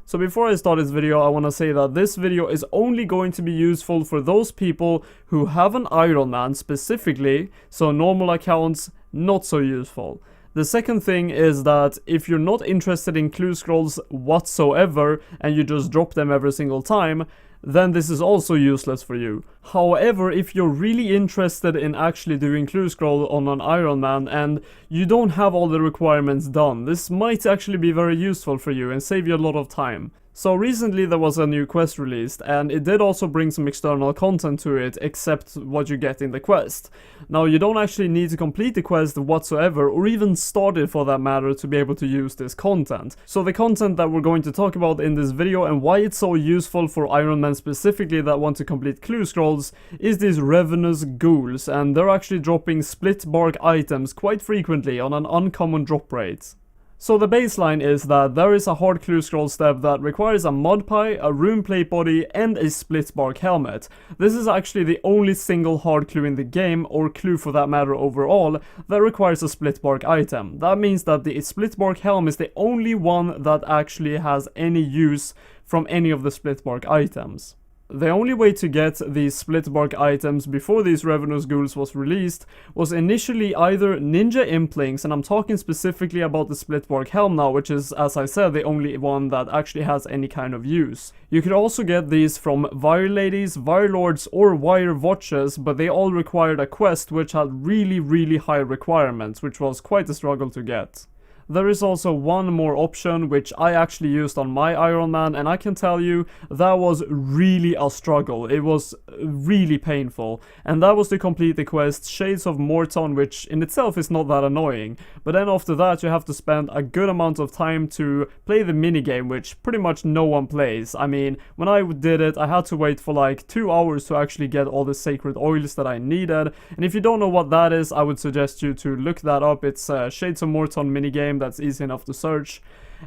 So before I start this video, I want to say that this video is only going to be useful for those people who have an Ironman specifically, so normal accounts, not so useful. The second thing is that if you're not interested in clue scrolls whatsoever and you just drop them every single time, then this is also useless for you. However, if you're really interested in actually doing clue scroll on an Ironman and you don't have all the requirements done, this might actually be very useful for you and save you a lot of time. So recently there was a new quest released, and it did also bring some external content to it, except what you get in the quest. Now you don't actually need to complete the quest whatsoever, or even start it for that matter, to be able to use this content. So the content that we're going to talk about in this video and why it's so useful for Ironman specifically that want to complete clue scrolls is these Ravenous ghouls, and they're actually dropping Splitbark items quite frequently on an uncommon drop rate. So the baseline is that there is a hard clue scroll step that requires a mod pie, a rune plate body, and a Splitbark helmet. This is actually the only single hard clue in the game, or clue for that matter overall, that requires a Splitbark item. That means that the Splitbark helm is the only one that actually has any use from any of the Splitbark items. The only way to get these Splitbark items before these Ravenous ghouls was released was initially either ninja implinks, and I'm talking specifically about the Splitbark helm now, which is, as I said, the only one that actually has any kind of use. You could also get these from Wire Ladies, Wire Lords, or Wire Watches, but they all required a quest which had really high requirements, which was quite a struggle to get. There is also one more option which I actually used on my Ironman, and I can tell you that was really a struggle. It was really painful, and that was to complete the quest Shades of Morton, which in itself is not that annoying, but then after that you have to spend a good amount of time to play the minigame, which pretty much no one plays. I mean, when I did it, I had to wait for like 2 hours to actually get all the sacred oils that I needed, and if you don't know what that is, I would suggest you to look that up. It's a Shades of Morton minigame that's easy enough to search.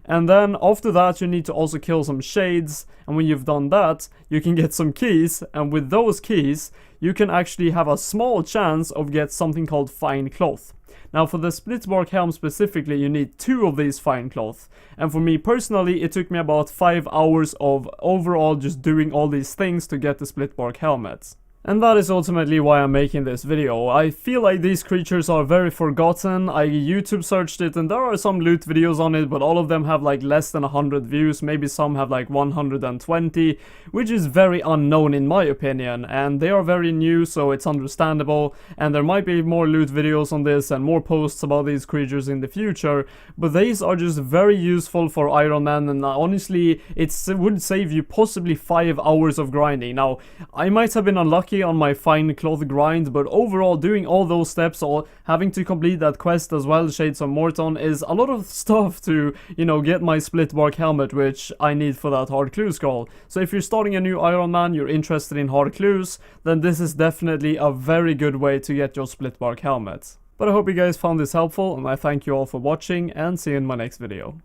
And then after that you need to also kill some shades, and when you've done that you can get some keys, and with those keys you can actually have a small chance of get something called fine cloth. Now for the Splitbark helm specifically you need 2 of these fine cloth, and for me personally it took me about 5 hours of overall just doing all these things to get the Splitbark helmet. And that is ultimately why I'm making this video. I feel like these creatures are very forgotten. I YouTube searched it and there are some loot videos on it, but all of them have like less than 100 views, maybe some have like 120, which is very unknown in my opinion, and they are very new, so it's understandable, and there might be more loot videos on this and more posts about these creatures in the future, but these are just very useful for Ironman, and honestly it would save you possibly 5 hours of grinding. Now, I might have been unlucky on my fine cloth grind, but overall doing all those steps or having to complete that quest as well, Shades of Morton, is a lot of stuff to, you know, get my Splitbark helmet, which I need for that hard clue scroll. So if you're starting a new Ironman, you're interested in hard clues, then this is definitely a very good way to get your Splitbark helmet. But I hope you guys found this helpful, and I thank you all for watching, and see you in my next video.